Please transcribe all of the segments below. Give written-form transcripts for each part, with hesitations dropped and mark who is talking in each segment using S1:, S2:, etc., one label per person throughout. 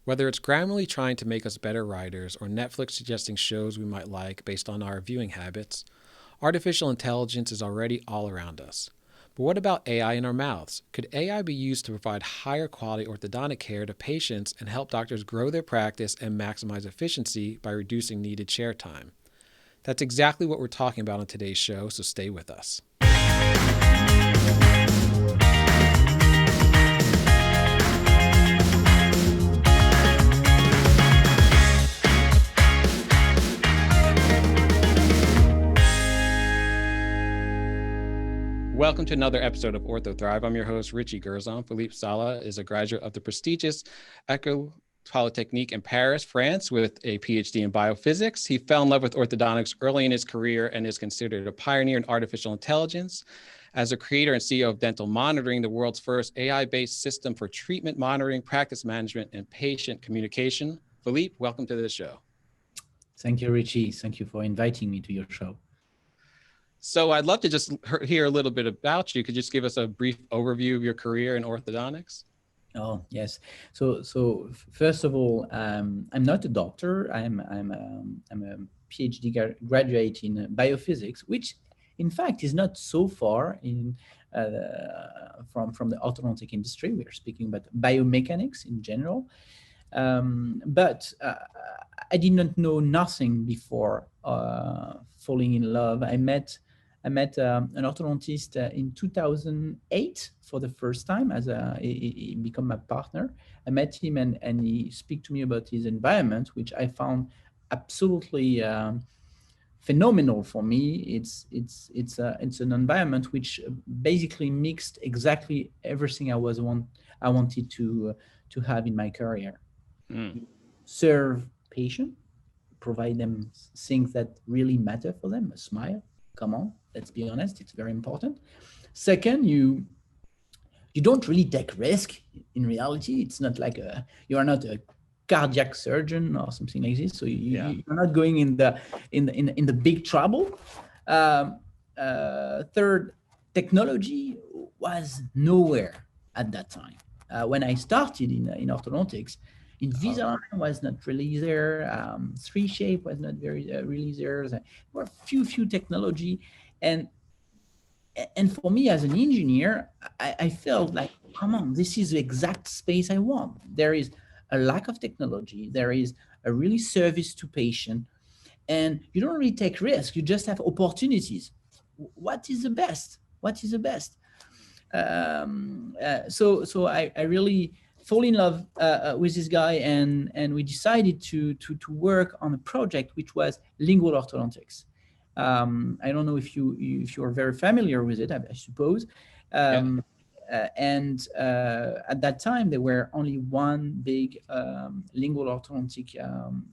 S1: Whether it's Grammarly trying to make us better writers or Netflix suggesting shows we might like based on our viewing habits, artificial intelligence is already all around us. But what about AI in our mouths? Could AI be used to provide higher quality orthodontic care to patients and help doctors grow their practice and maximize efficiency by reducing needed chair time? That's exactly what we're talking about on today's show, so stay with us. Welcome to another episode of Ortho Thrive. I'm your host, Richie Gerzon. Philippe Salah is a graduate of the prestigious École Polytechnique in Paris, France, with a PhD in biophysics. He fell in love with orthodontics early in his career and is considered a pioneer in artificial intelligence. As a creator and CEO of Dental Monitoring, the world's first AI-based system for treatment monitoring, practice management, and patient communication. Philippe, welcome to the show.
S2: Thank you, Richie. Thank you for inviting me to your show.
S1: So I'd love to just hear a little bit about you. Could you just give us a brief overview of your career in orthodontics?
S2: Oh, yes. So first of all, I'm not a doctor. I'm a PhD graduate in biophysics, which in fact is not so far in from the orthodontic industry. We are speaking about biomechanics in general. But I did not know nothing before falling in love. I met an orthodontist in 2008 for the first time as he became my partner. I met him and he spoke to me about his environment, which I found absolutely phenomenal for me. It's an environment which basically mixed exactly everything I wanted to have in my career. Serve patient, provide them things that really matter for them, a smile. Come on, let's be honest, it's very important. Second, you don't really take risk. In reality, it's not like you are not a cardiac surgeon or something like this, so you're not going in the big trouble. Third, technology was nowhere at that time. When I started in orthodontics, Invisalign was not really there. 3Shape was not very really there. There were few technology, and for me as an engineer, I felt like, come on, this is the exact space I want. There is a lack of technology. There is a really service to patient, and you don't really take risk. You just have opportunities. What is the best? So I really fall in love with this guy, and we decided to work on a project which was lingual orthodontics. I don't know if you're very familiar with it. I suppose. And at that time, there were only one big lingual orthodontic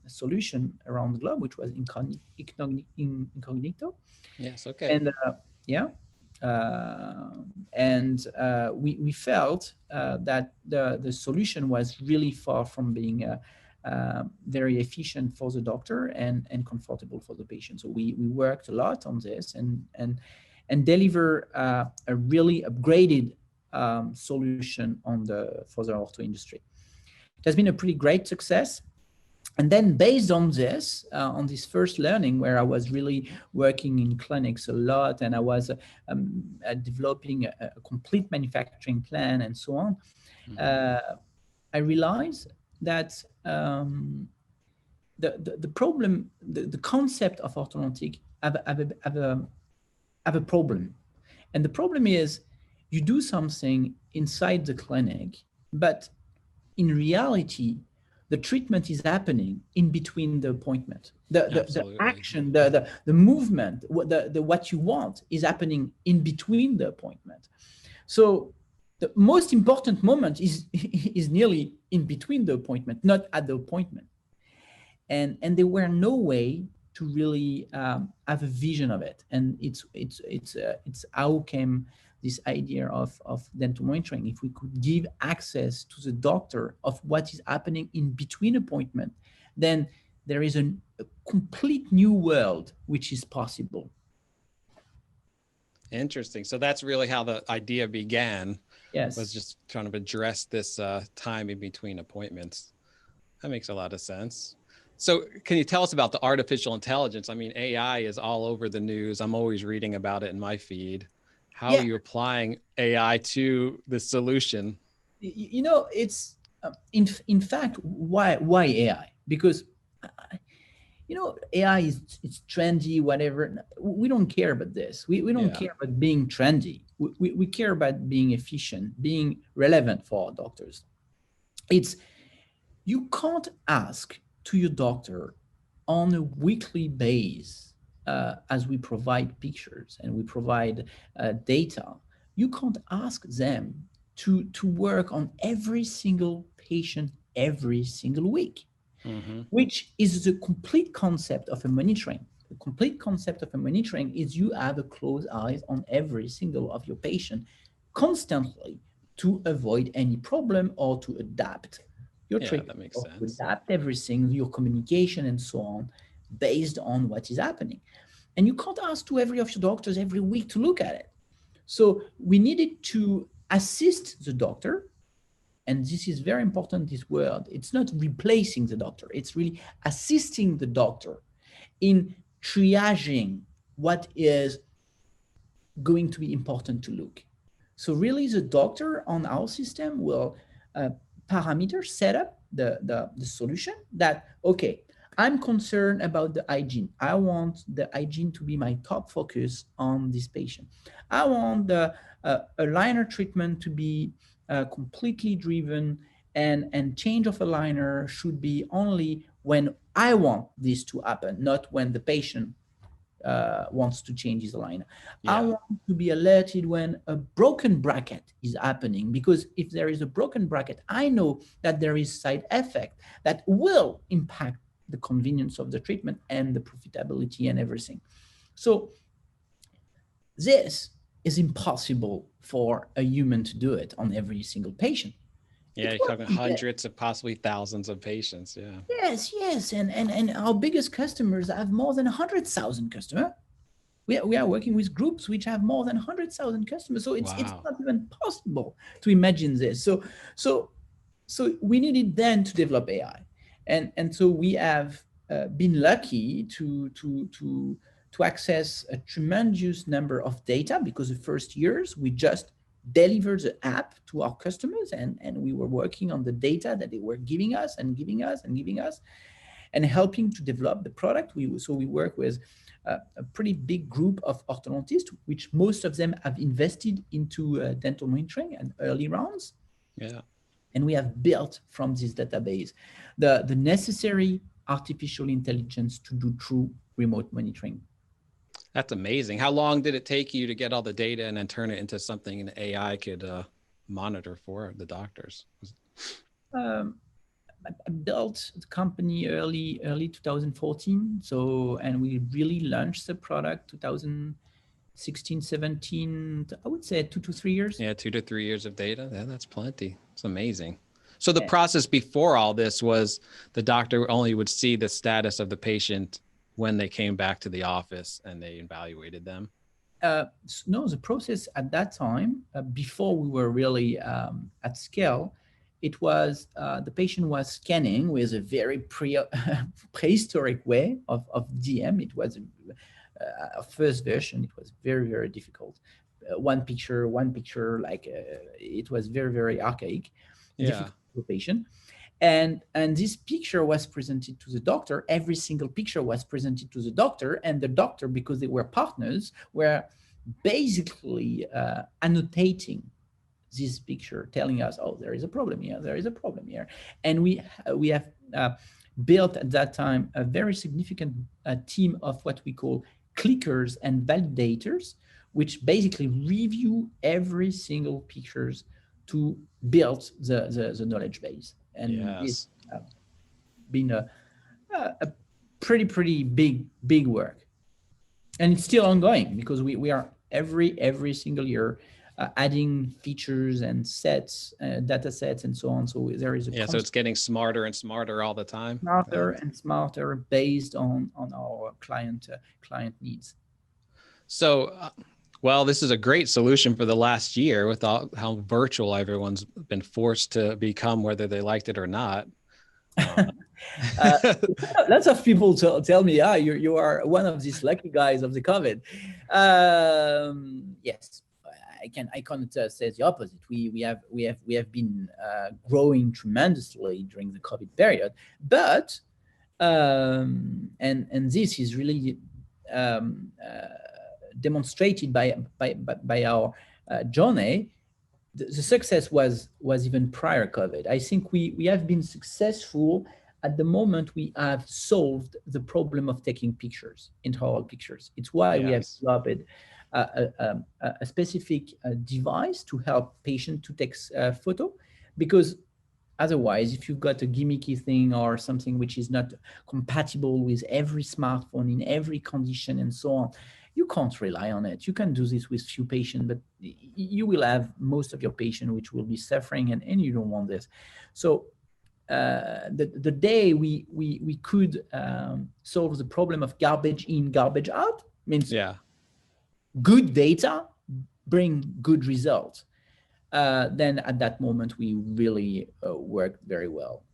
S2: solution around the globe, which was Incognito.
S1: Yes. Okay.
S2: And we felt that the solution was really far from being very efficient for the doctor and comfortable for the patient. So we worked a lot on this and deliver a really upgraded solution for the ortho industry. It has been a pretty great success. And then based on this first learning, where I was really working in clinics a lot, and I was developing a complete manufacturing plan and so on, I realized that the problem, the concept of orthodontic have a problem. And the problem is you do something inside the clinic, but in reality, the treatment is happening in between the appointment. The action, the movement, what you want is happening in between the appointment. So the most important moment is nearly in between the appointment, not at the appointment. And there were no way to really have a vision of it. And it's how came this idea of dental monitoring. If we could give access to the doctor of what is happening in between appointment, then there is a complete new world which is possible.
S1: Interesting. So that's really how the idea began.
S2: Yes.
S1: Was just trying to address this time in between appointments. That makes a lot of sense. So can you tell us about the artificial intelligence? I mean, AI is all over the news. I'm always reading about it in my feed. How are
S2: Yeah,
S1: you applying AI to the solution?
S2: it's in fact, why AI? Because AI is it's trendy, whatever. We don't care about this. We don't
S1: Yeah.
S2: care about being trendy. We care about being efficient, being relevant for our doctors. It's You can't ask to your doctor on a weekly basis, as we provide pictures and we provide data. You can't ask them to work on every single patient every single week,
S1: Mm-hmm.
S2: which is the complete concept of a monitoring. The complete concept of a monitoring is you have a close eyes on every single of your patient constantly to avoid any problem or to adapt your
S1: Yeah,
S2: treatment
S1: that makes
S2: or to
S1: sense.
S2: adapt everything, your communication and so on, based on what is happening. And you can't ask to every of your doctors every week to look at it. So we needed to assist the doctor, and this is very important, this word. It's not replacing the doctor, it's really assisting the doctor in triaging what is going to be important to look. So really the doctor on our system will parameter set up the solution that, okay, I'm concerned about the hygiene. I want the hygiene to be my top focus on this patient. I want the aligner treatment to be completely driven, and change of aligner should be only when I want this to happen, not when the patient wants to change his line. I
S1: Yeah.
S2: want to be alerted when a broken bracket is happening, because if there is a broken bracket, I know that there is side effect that will impact the convenience of the treatment and the profitability and everything. So this is impossible for a human to do it on every single patient.
S1: Yeah,
S2: It
S1: you're talking
S2: was
S1: hundreds of possibly thousands of patients. Yeah.
S2: Yes, yes, and our biggest customers have more than 100,000 customers. We are working with groups which have more than 100,000 customers, so it's
S1: Wow.
S2: not even possible to imagine this. So so we needed then to develop AI, and so we have been lucky to access a tremendous number of data, because the first years we just delivered the app to our customers, and we were working on the data that they were giving us and giving us and giving us, and helping to develop the product. We work with a pretty big group of orthodontists, which most of them have invested into dental monitoring and early rounds,
S1: Yeah.
S2: and we have built from this database the necessary artificial intelligence to do true remote monitoring.
S1: That's amazing. How long did it take you to get all the data and then turn it into something an AI could monitor for the doctors?
S2: Um, I built the company early 2014. So, and we really launched the product 2016, 17. I would say 2 to 3 years.
S1: Yeah, 2 to 3 years of data. Yeah, that's plenty. It's amazing. So the
S2: Yeah.
S1: process before all this was the doctor only would see the status of the patient when they came back to the office and they evaluated them.
S2: No, the process at that time, before we were really at scale, it was the patient was scanning with a very prehistoric way of DM. It was a first version. It was very, very difficult. One picture, like it was very, very archaic,
S1: Yeah.
S2: difficult for the patient. And this picture was presented to the doctor. Every single picture was presented to the doctor, and the doctor, because they were partners, were basically annotating this picture, telling us, oh, there is a problem here, there is a problem here. And we have built at that time a very significant team of what we call clickers and validators, which basically review every single pictures to build the knowledge base. And it's
S1: Yes.
S2: been a pretty big work, and it's still ongoing, because we are every single year adding features and sets, data sets and so on. So there is a
S1: Yeah. So
S2: constant
S1: it's getting smarter and smarter all the time.
S2: smarter and smarter based on our client needs.
S1: So, well, this is a great solution for the last year with all, how virtual everyone's been forced to become, whether they liked it or not. Oh.
S2: Uh, Lots of people tell me, you are one of these lucky guys of the COVID. Yes, I can't say the opposite. We have been growing tremendously during the COVID period, but and this is really um, uh, demonstrated by our journey. The success was even prior COVID. I think we have been successful at the moment we have solved the problem of taking pictures, intraoral pictures. It's why we have
S1: Yes.
S2: developed a specific device to help patient to take photo, because otherwise, if you've got a gimmicky thing or something which is not compatible with every smartphone in every condition and so on, you can't rely on it. You can do this with few patients, but you will have most of your patient which will be suffering, and you don't want this. So the day we could solve the problem of garbage in, garbage out, means
S1: Yeah.
S2: good data bring good results. Then at that moment we really worked very well.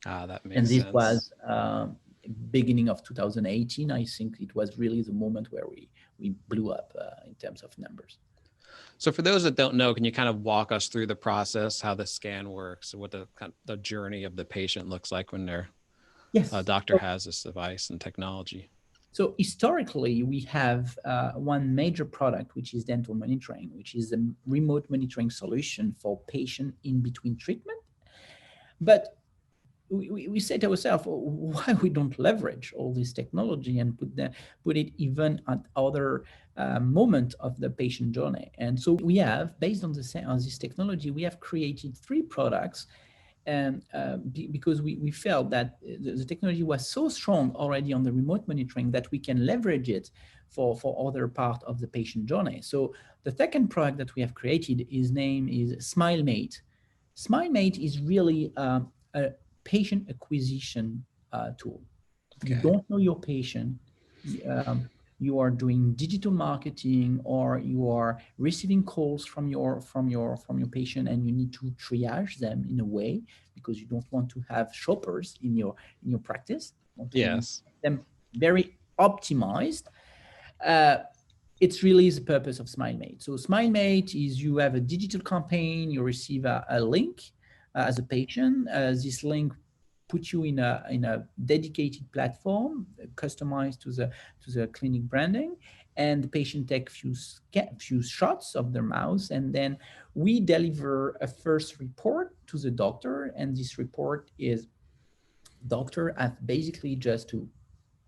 S1: That
S2: And
S1: makes
S2: this was
S1: sense.
S2: beginning of 2018. I think it was really the moment where we blew up in terms of numbers.
S1: So for those that don't know, can you kind of walk us through the process, how the scan works, what the journey of the patient looks like when their
S2: Yes.
S1: doctor has this device and technology?
S2: So historically, we have one major product, which is dental monitoring, which is a remote monitoring solution for patient in between treatment. But we say to ourselves, why we don't leverage all this technology and put it even at other moment of the patient journey. And so we have, based on this technology, we have created three products. And because we felt that the technology was so strong already on the remote monitoring that we can leverage it for other part of the patient journey. So the second product that we have created, his name is SmileMate. SmileMate is really a patient acquisition tool. You
S1: Okay.
S2: don't know your patient. Um, you are doing digital marketing, or you are receiving calls from your patient, and you need to triage them in a way, because you don't want to have shoppers in your practice. You want to make
S1: Yes.
S2: them very optimized. Uh, it's really the purpose of SmileMate. So SmileMate is, you have a digital campaign, you receive a link as a patient. This link puts you in a dedicated platform customized to the clinic branding, and the patient take few shots of their mouth, and then we deliver a first report to the doctor, and this report is doctor has basically just to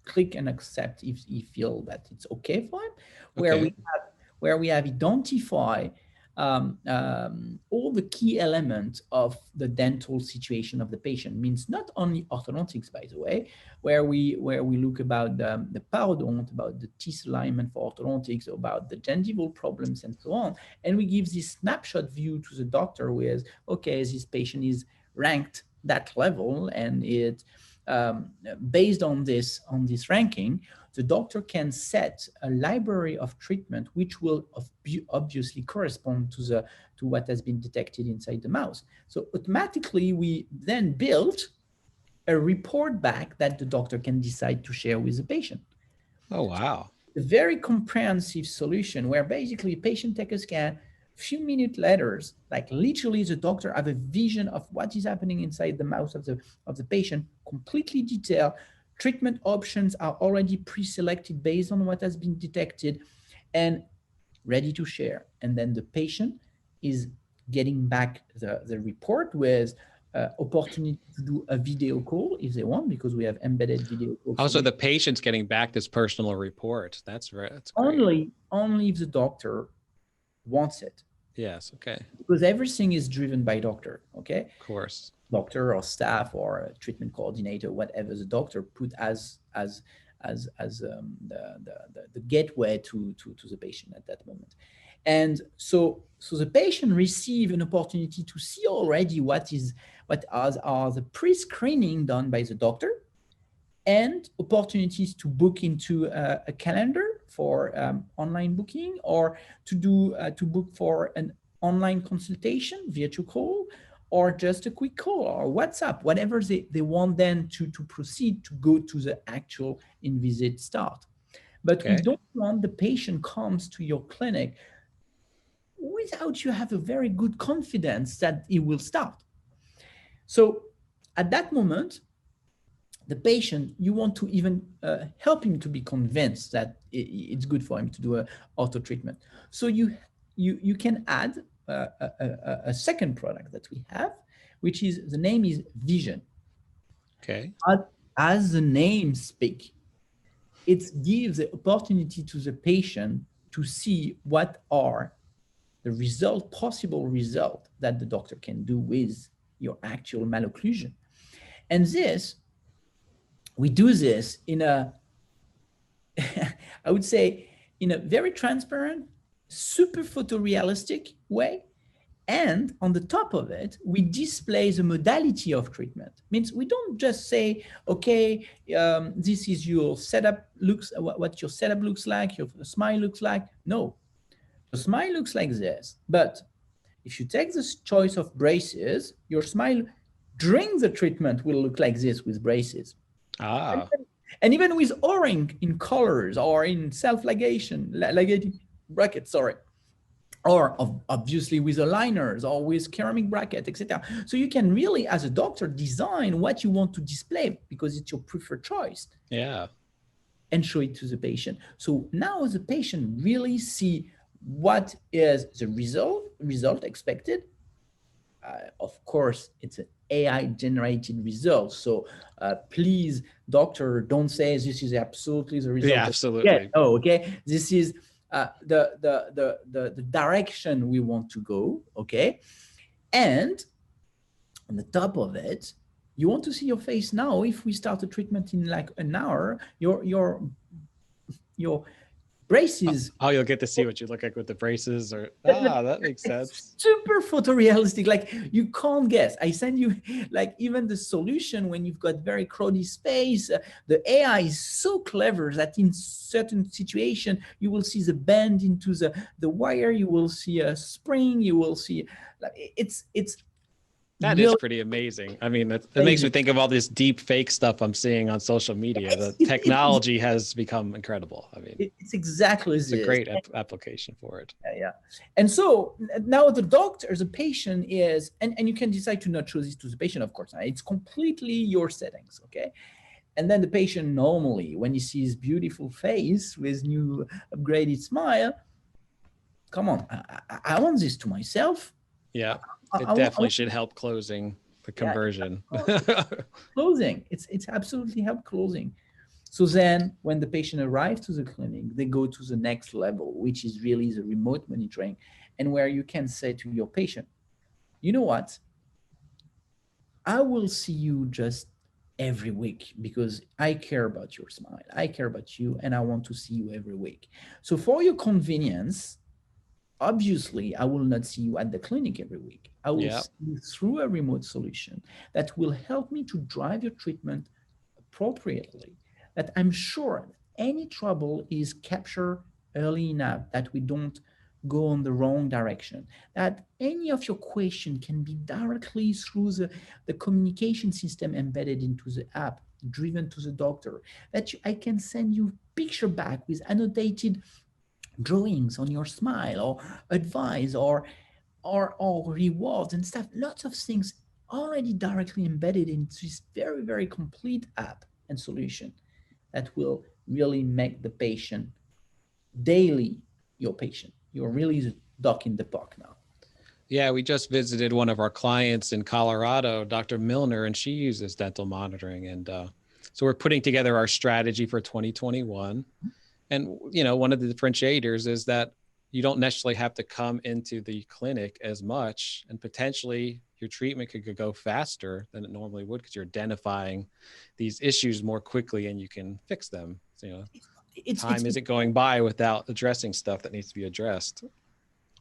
S2: click and accept if he feel that it's okay for him, where we
S1: Okay.
S2: have where we have identified all the key elements of the dental situation of the patient. Means not only orthodontics, by the way, where we look about the parodont, about the teeth alignment for orthodontics, about the gingival problems and so on, and we give this snapshot view to the doctor with, okay, this patient is ranked that level, and it based on this ranking, the doctor can set a library of treatment which will obviously correspond to what has been detected inside the mouse. So automatically, we then build a report back that the doctor can decide to share with the patient.
S1: Oh, wow.
S2: A very comprehensive solution where basically patient take a scan, few minutes later, like literally the doctor have a vision of what is happening inside the mouth of the patient, completely detailed. Treatment options are already pre-selected based on what has been detected and ready to share. And then the patient is getting back the report with opportunity to do a video call if they want, because we have embedded video call
S1: Also, the
S2: solution.
S1: patient's getting back this personal report. That's great.
S2: Only if the doctor wants it,
S1: Yes. Okay.
S2: because everything is driven by doctor. Okay,
S1: Of course.
S2: doctor or staff or a treatment coordinator, whatever the doctor put as the gateway to the patient at that moment. And so the patient receive an opportunity to see already what are the pre-screening done by the doctor, and opportunities to book into a calendar for online booking, or to book for an online consultation, virtual call, or just a quick call or WhatsApp, whatever they want then to proceed to go to the actual in-visit start. But we
S1: Okay.
S2: don't want the patient comes to your clinic without you have a very good confidence that it will start. So at that moment, the patient, you want to even help him to be convinced that it's good for him to do a ortho treatment. So you can add a second product that we have, which is, the name is Vision.
S1: Okay.
S2: As the name speak, it gives the opportunity to the patient to see what are the possible result that the doctor can do with your actual malocclusion. And we do this in a, I would say, in a very transparent, super photorealistic way. And on the top of it, we display the modality of treatment. Means we don't just say, okay, this is your setup looks, what your setup looks like, your smile looks like. No, your smile looks like this. But if you take this choice of braces, your smile during the treatment will look like this with braces.
S1: Ah.
S2: And even with O-ring in colors or in ligating brackets, sorry, or obviously with aligners or with ceramic bracket, etc. So you can really, as a doctor, design what you want to display because it's your preferred choice.
S1: Yeah.
S2: And show it to the patient. So now the patient really see what is the result expected. Of course, it's an AI generated result. So please, doctor, don't say this is absolutely the result.
S1: Yeah, absolutely.
S2: Oh, okay. This is the direction we want to go. Okay. And on the top of it, you want to see your face now. If we start a treatment in like an hour, your braces.
S1: Oh, you'll get to see what you look like with the braces, or that makes sense.
S2: Super photorealistic, like you can't guess. I send you like even the solution when you've got very crowded space. The AI is so clever that in certain situation you will see the bend into the wire. You will see a spring. You will see like it's.
S1: That is pretty amazing. I mean, it makes me think of all this deep fake stuff I'm seeing on social media. The technology has become incredible. I mean,
S2: it's exactly
S1: it's a great application for it.
S2: Yeah. And so now the doctor, the patient is, and you can decide to not show this to the patient, of course. It's completely your settings, okay? And then the patient normally, when he sees beautiful face with new upgraded smile, come on, I want this to myself.
S1: Yeah. It definitely should help closing the conversion.
S2: Yeah, closing. It's absolutely help closing. So then when the patient arrives to the clinic, they go to the next level, which is really the remote monitoring, and where you can say to your patient, you know what? I will see you just every week because I care about your smile. I care about you and I want to see you every week. So for your convenience, obviously, I will not see you at the clinic every week. I will see you through a remote solution that will help me to drive your treatment appropriately, that I'm sure any trouble is captured early enough, that we don't go on the wrong direction, that any of your question can be directly through the communication system embedded into the app, driven to the doctor, that I can send you picture back with annotated drawings on your smile or advice or rewards and stuff, lots of things already directly embedded into this very, very complete app and solution that will really make the patient daily your patient. You're really the doc in the park now.
S1: Yeah, we just visited one of our clients in Colorado, Dr. Milner, and she uses dental monitoring. And so we're putting together our strategy for 2021. And, you know, one of the differentiators is that you don't necessarily have to come into the clinic as much, and potentially your treatment could go faster than it normally would because you're identifying these issues more quickly and you can fix them. So, you know, time isn't going by without addressing stuff that needs to be addressed.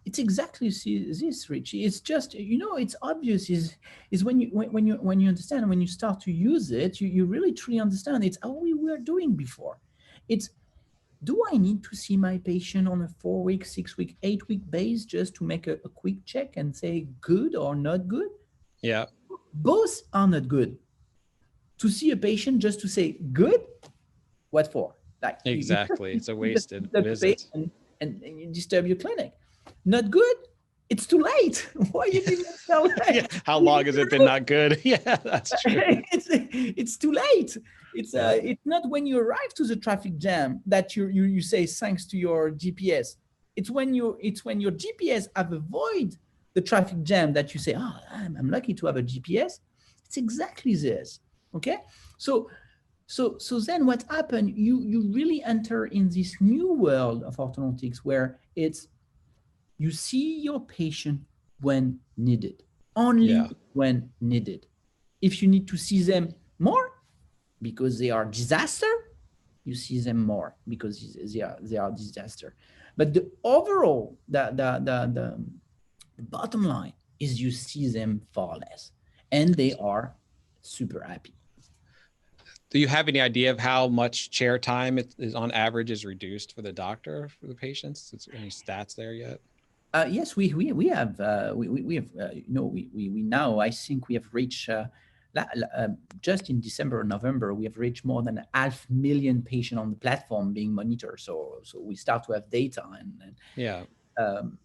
S2: It's exactly this, Richie. It's just, you know, it's obvious is when you understand, when you start to use it, you really truly understand it's how we were doing before. It's, do I need to see my patient on a 4-week, 6-week, 8-week base just to make a quick check and say good or not good?
S1: Yeah,
S2: Both are not good. To see a patient just to say good, what for? Like
S1: exactly. It's a
S2: you just
S1: wasted
S2: disturb the
S1: visit.
S2: patient and you disturb your clinic. Not good. It's too late. Why you didn't tell
S1: Yeah.
S2: that?
S1: How long has it been not good? Yeah, that's true.
S2: It's too late. It's not when you arrive to the traffic jam that you say thanks to your GPS. It's when your GPS have avoid the traffic jam that you say, oh, I'm lucky to have a GPS. It's exactly this. Okay, so so then what happened? You really enter in this new world of orthodontics where it's you see your patient when needed, only
S1: Yeah,
S2: when needed. If you need to see them more because they are disaster, you see them more because they are disaster. But the overall, the bottom line is you see them far less, and they are super happy.
S1: do you have any idea of how much chair time it is on average is reduced for the doctor for the patients? Is there any stats there yet?
S2: Yes, we have we have we now I think we have reached just in December or November we have reached more than 500,000 patients on the platform being monitored. So we start to have data and
S1: Yeah,
S2: um,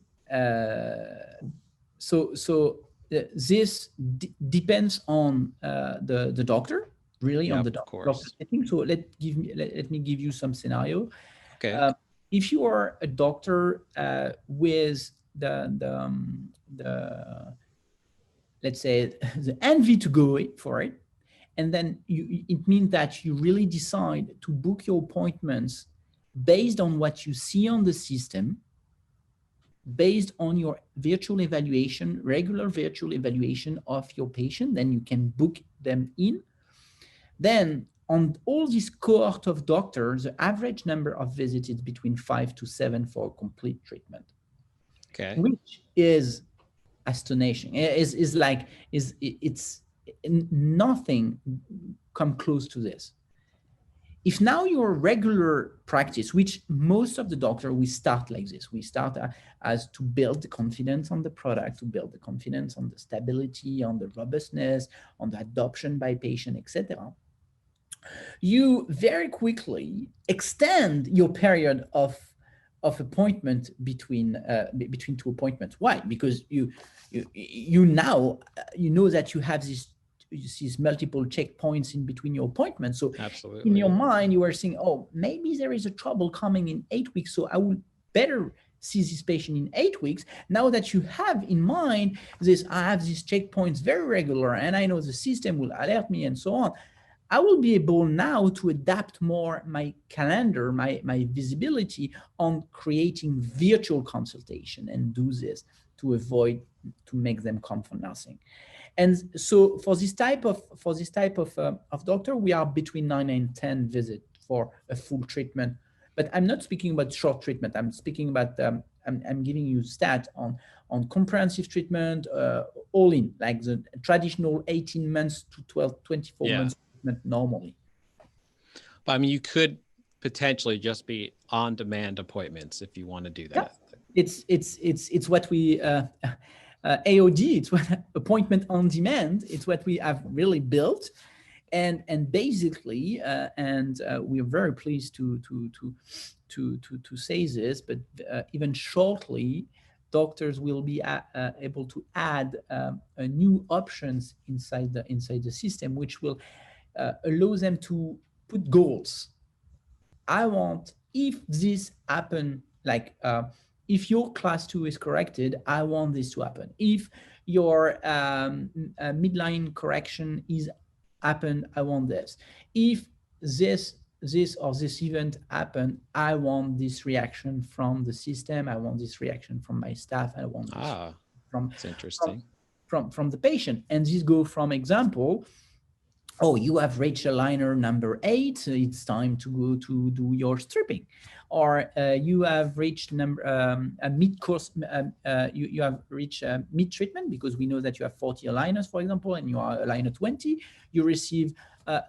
S2: this depends on the doctor, really on
S1: yep,
S2: the
S1: of
S2: doctor
S1: course.
S2: setting. So let me give you some scenario.
S1: Okay.
S2: Uh, if you are a doctor with the let's say the envy to go for it, and then it means that you really decide to book your appointments based on what you see on the system, based on your virtual evaluation, regular virtual evaluation of your patient, then you can book them in. Then on all this cohort of doctors, the average number of visits is between 5 to 7 for complete treatment,
S1: Okay.
S2: which is astonishing. Is like it's nothing come close to this. If now your regular practice, which most of the doctor, we start like this, we start as to build the confidence on the product, to build the confidence on the stability, on the robustness, on the adoption by patient, etc. You very quickly extend your period of appointment between two appointments. Why? Because you now you know that you have these multiple checkpoints in between your appointments. So in
S1: Absolutely.
S2: your mind, you are saying, oh, maybe there is a trouble coming in 8 weeks, so I will better see this patient in 8 weeks. Now that you have in mind this, I have these checkpoints very regular, and I know the system will alert me and so on. I will be able now to adapt more my calendar, my visibility on creating virtual consultation and do this to avoid to make them come for nothing. And so for this type of doctor, we are between 9 and 10 visits for a full treatment. But I'm not speaking about short treatment. I'm speaking about I'm giving you stat on comprehensive treatment, all in, like the traditional 18 months to 12, 24
S1: Yeah.
S2: months treatment normally.
S1: But I mean, you could potentially just be on-demand appointments if you want to do
S2: Yeah,
S1: that.
S2: it's what we AOD. It's what appointment on demand. It's what we have really built, and basically, we are very pleased to say this. But even shortly, doctors will be able to add new options inside the system, which will allow them to put goals. I want, if this happen, like if your class 2 is corrected, I want this to happen. If your midline correction is happen, I want this. If this or this event happen, I want this reaction from the system. I want this reaction from my staff. I want this
S1: Ah,
S2: from
S1: it's
S2: from
S1: interesting.
S2: from the patient. And this go from example, oh, you have reached aligner number 8, it's time to go to do your stripping. Or you have reached a mid-course, you have reached mid-treatment, because we know that you have 40 aligners, for example, and you are aligner 20, you receive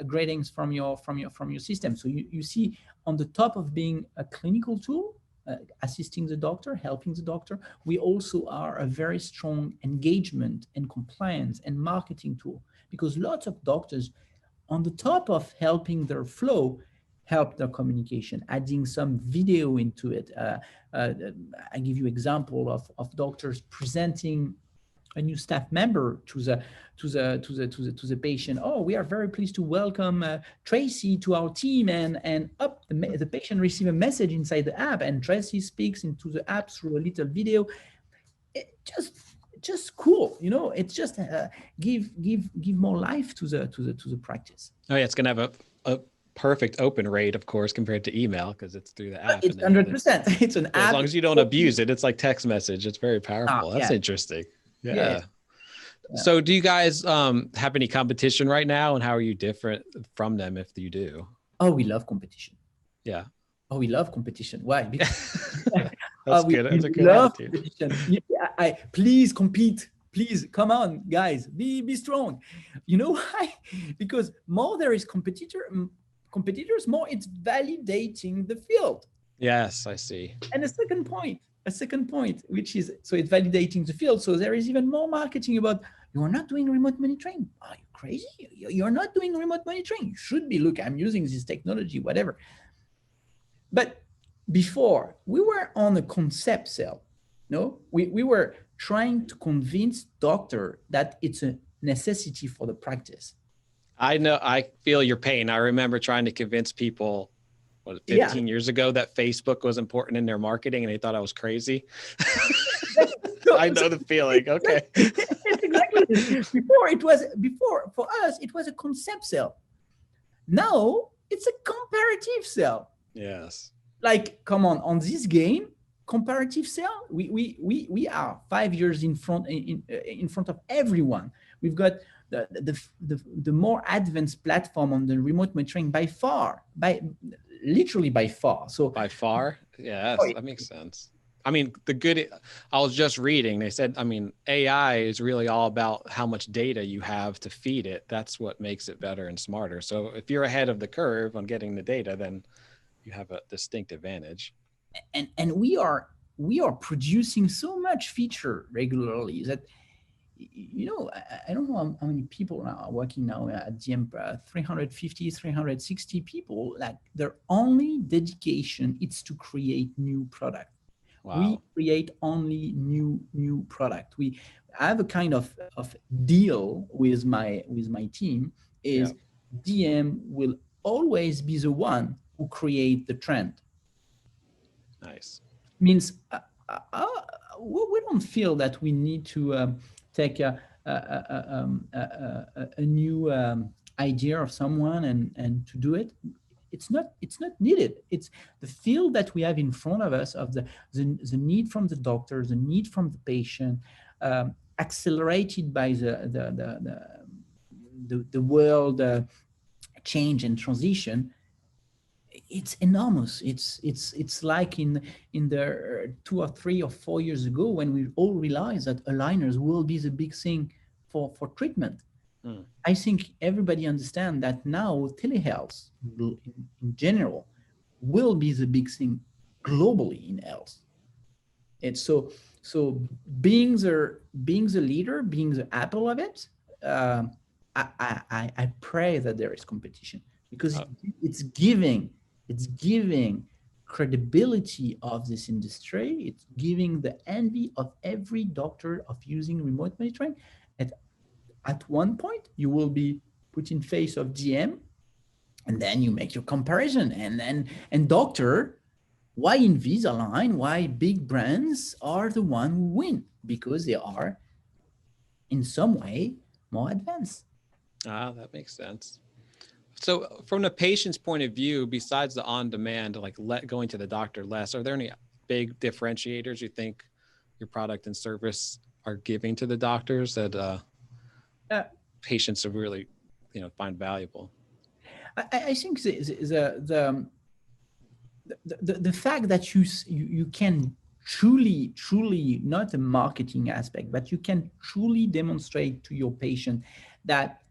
S2: gradings from your system. So you see, on the top of being a clinical tool, assisting the doctor, helping the doctor. We also are a very strong engagement and compliance and marketing tool, because lots of doctors, on the top of helping their flow, help their communication, adding some video into it. I give you example of doctors presenting a new staff member to the patient. Oh, we are very pleased to welcome Tracy to our team, and the patient receives a message inside the app, and Tracy speaks into the app through a little video. It just cool, you know. It's just give more life to the practice.
S1: Oh yeah, it's gonna have a perfect open rate, of course, compared to email, because it's through the app.
S2: It's 100%. It's an app.
S1: As long as you don't abuse it, it's like text message. It's very powerful. That's interesting. Yeah. So do you guys have any competition right now, and how are you different from them if you do?
S2: Oh, we love competition.
S1: Yeah.
S2: Oh, we love competition. Why? Because
S1: that's good. That's a good attitude.
S2: Please compete. Please, come on, guys, be strong. You know why? Because more there is competitors, more it's validating the field.
S1: Yes, I see.
S2: And a second point, which is, so it's validating the field. So there is even more marketing about, you are not doing remote monitoring. Are you crazy? You're not doing remote monitoring. You should be. Look, I'm using this technology, whatever. But before, we were on a concept sale. No, we were trying to convince doctor that it's a necessity for the practice.
S1: I know, I feel your pain. I remember trying to convince people 15 years ago that Facebook was important in their marketing, and they thought I was crazy. I know the feeling. Okay.
S2: It's exactly this. Before for us, it was a concept sale. Now it's a comparative sale.
S1: Yes.
S2: Like, come on this game, comparative sale. We are 5 years in front of everyone. We've got the more advanced platform on the remote monitoring literally by far. So
S1: by far, yes, that makes sense. I mean, I was just reading, they said, I mean, AI is really all about how much data you have to feed it. That's what makes it better and smarter. So if you're ahead of the curve on getting the data, then you have a distinct advantage.
S2: And we are producing so much feature regularly that, you know, I don't know how many people are working now at DM, 350, 360 people, like their only dedication is to create new product. Wow. We create only new product. We have a kind of deal with my team is DM will always be the one who create the trend.
S1: Nice.
S2: Means we don't feel that we need to take a new idea of someone and to do it. It's not needed. It's the field that we have in front of us of the need from the doctor, the need from the patient, accelerated by the world change and transition. It's enormous. It's like in the 2 or 3 or 4 years ago when we all realized that aligners will be the big thing for treatment. I think everybody understands that now telehealth in general will be the big thing globally in health. And so being the leader, being the apple of it, I pray that there is competition, because it's giving credibility of this industry. It's giving the envy of every doctor of using remote monitoring. At one point, you will be put in face of DM, and then you make your comparison. And doctor, why Invisalign, why big brands are the one who win? Because they are, in some way, more advanced.
S1: That makes sense. So from the patient's point of view, besides the on-demand, like going to the doctor less, are there any big differentiators you think your product and service are giving to the doctors that patients will really, find valuable?
S2: I think the fact that you can truly, not a marketing aspect, but you can truly demonstrate to your patient that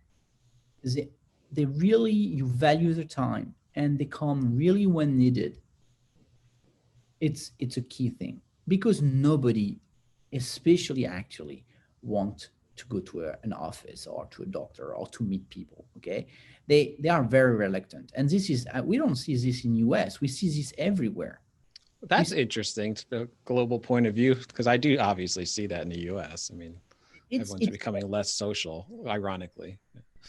S2: they really, you value their time and they come really when needed. It's a key thing, because nobody, especially actually, want to go to an office or to a doctor or to meet people. Okay, they are very reluctant, and this is we don't see this in US. We see this everywhere.
S1: That's interesting, the global point of view, because I do obviously see that in the US. I mean, everyone's
S2: It's
S1: becoming less social, ironically.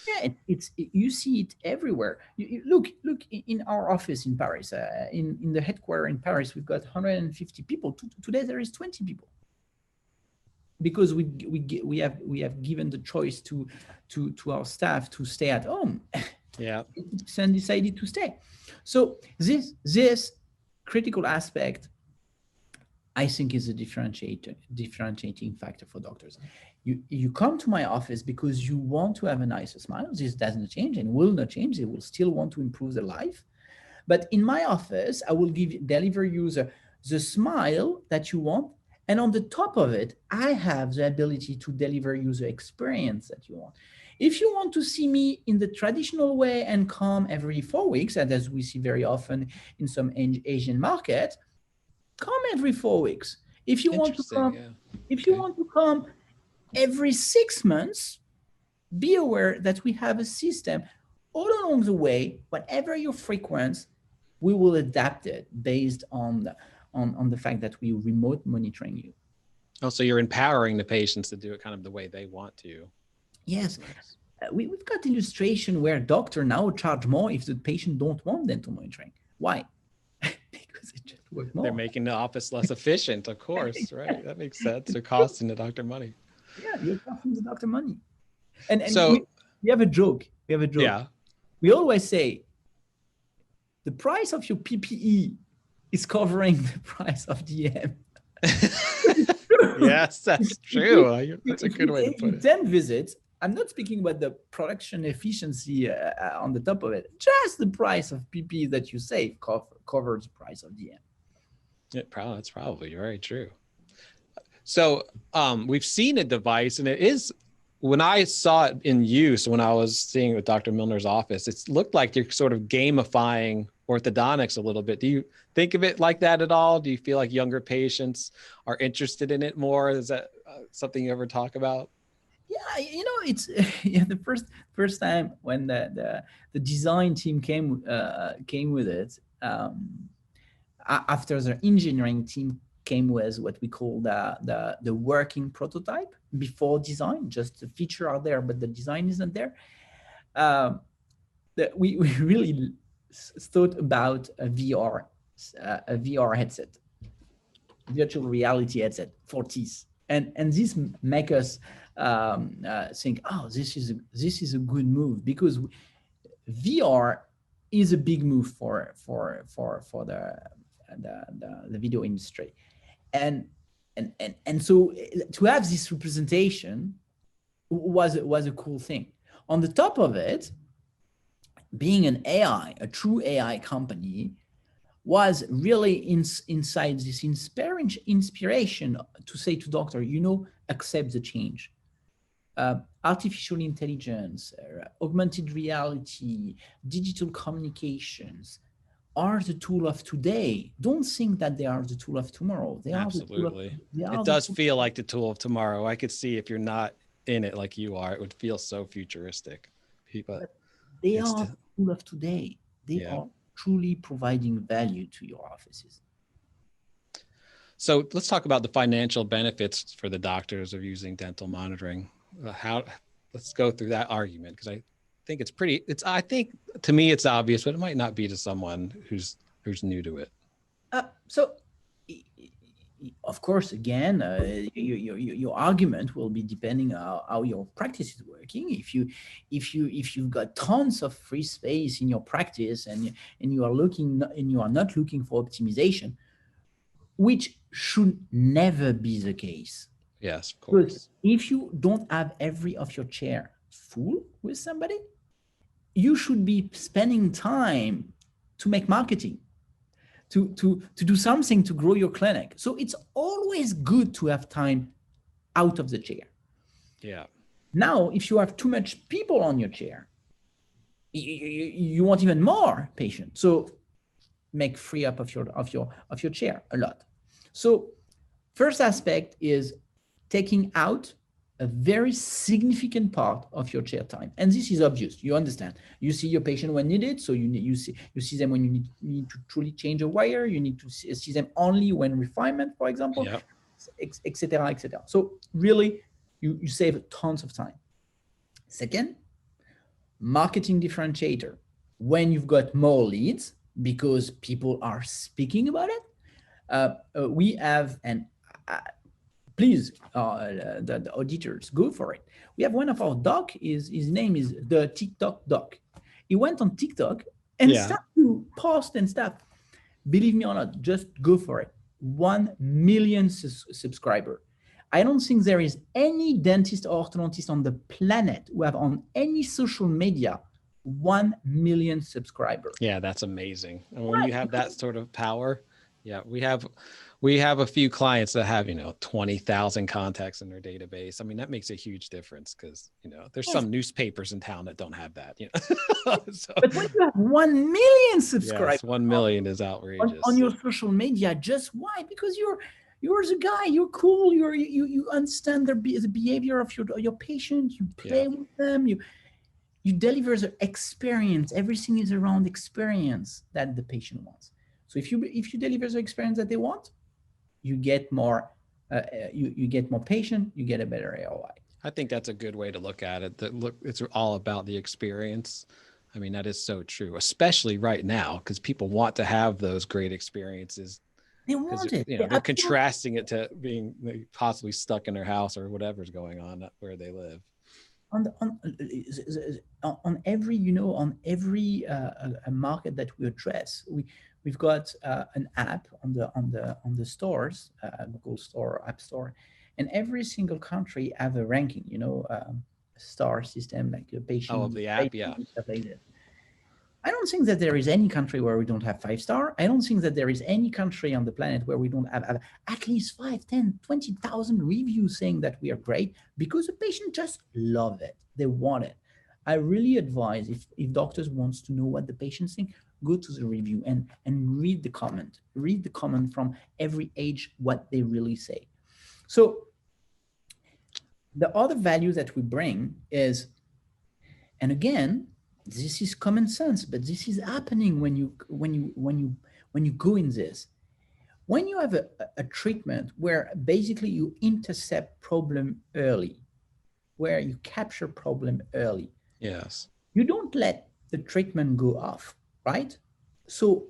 S2: Yeah, you see it everywhere. Look in our office in Paris, in the headquarters in Paris, we've got 150 people. Today there is 20 people, because we have given the choice to our staff to stay at home.
S1: Yeah.
S2: 80% decided to stay. So this critical aspect, I think, is a differentiating factor for doctors. You come to my office because you want to have a nicer smile. This doesn't change and will not change. They will still want to improve their life. But in my office, I will deliver you the smile that you want. And on the top of it, I have the ability to deliver you the experience that you want. If you want to see me in the traditional way and come every 4 weeks, and as we see very often in some Asian markets, come every 4 weeks. If you want to come,
S1: yeah.
S2: if you want to come every 6 months, be aware that we have a system all along the way. Whatever your frequency, we will adapt it based on the fact that we remote monitoring you.
S1: Oh, so you're empowering the patients to do it kind of the way they want to.
S2: Yes. Nice. We've got illustration where doctor now charge more if the patient don't want dental monitoring. Why? Because it just work more.
S1: They're making the office less efficient, of course, right? That makes sense. They're costing the doctor money.
S2: Yeah, you're costing the doctor money. And
S1: so
S2: we have a joke.
S1: Yeah.
S2: We always say the price of your PPE is covering the price of DM.
S1: Yes, that's true. That's a good way to put it.
S2: 10 visits, I'm not speaking about the production efficiency on the top of it. Just the price of PPE that you save covers the price of DM.
S1: That's probably very true. So we've seen a device, and it is, when I saw it in use, when I was seeing it with Dr. Milner's office, it looked like you're sort of gamifying orthodontics a little bit. Do you think of it like that at all? Do you feel like younger patients are interested in it more? Is that something you ever talk about?
S2: Yeah, it's the first time when the design team came with it. After the engineering team came with what we call the working prototype before design. Just the feature are there, but the design isn't there. We really thought about a VR headset, virtual reality headset for teeth, and this make us think, oh, this is a good move, because VR is a big move for the video industry, and so to have this representation was a cool thing. On the top of it, being a true AI company, was really inside this inspiration to say to doctor, accept the change. Artificial intelligence, augmented reality, digital communications are the tool of today. Don't think that they are the tool of tomorrow.
S1: Absolutely. It does feel like the tool of tomorrow. I could see if you're not in it like you are, it would feel so futuristic. But
S2: they are the tool of today. They are truly providing value to your offices.
S1: So let's talk about the financial benefits for the doctors of using dental monitoring. Let's go through that argument, because I think I think to me it's obvious, but it might not be to someone who's new to it.
S2: So of course, again, your argument will be depending on how your practice is working. If you've got tons of free space in your practice and you are not looking for optimization, which should never be the case.
S1: Yes, of course.
S2: Because if you don't have every of your chair full with somebody, you should be spending time to make marketing, to do something to grow your clinic. So it's always good to have time out of the chair.
S1: Yeah.
S2: Now, if you have too much people on your chair, you want even more patients. So make free up of your chair a lot. So first aspect is taking out a very significant part of your chair time. And this is obvious. You understand. You see your patient when needed. So you see them when you need to truly change a wire. You need to see them only when refinement, for example,
S1: Yep.
S2: et cetera, et cetera. So really, you save tons of time. Second, marketing differentiator. When you've got more leads, because people are speaking about it, we have, and please, the auditors, go for it. We have one of our doc, his name is the TikTok doc. He went on TikTok and started to post and stuff. Believe me or not, just go for it. 1 million subscriber. I don't think there is any dentist or orthodontist on the planet who have on any social media 1 million subscribers.
S1: Yeah, that's amazing. And when you have that sort of power, yeah, we have a few clients that have, 20,000 contacts in their database. I mean, that makes a huge difference because, there's some newspapers in town that don't have that, So,
S2: but when you have 1 million subscribers,
S1: yes, 1 million is outrageous
S2: on your social media. Just why? Because you're the guy. You're cool. You understand the behavior of your patient. You play with them. You deliver the experience. Everything is around experience that the patient wants. So if you deliver the experience that they want, you get more. You get more patient. You get a better ROI.
S1: I think that's a good way to look at it. It's all about the experience. I mean, that is so true, especially right now, because people want to have those great experiences.
S2: They want it.
S1: They're contrasting it to being possibly stuck in their house or whatever's going on where they live.
S2: On every market that we address, we've got an app on the stores, Google Store, App Store, and every single country have a ranking, a star system, like a patient.
S1: Oh, of the app, yeah.
S2: Stuff like that. I don't think that there is any country where we don't have 5-star. I don't think that there is any country on the planet where we don't have at least 5, 10, 20,000 reviews saying that we are great, because the patient just love it. They want it. I really advise, if doctors wants to know what the patients think, go to the review and read the comment. Read the comment from every age, what they really say. So the other value that we bring is, and again, this is common sense, but this is happening when you go in this. When you have a treatment where basically you intercept problem early, where you capture problem early.
S1: Yes.
S2: You don't let the treatment go off, right? So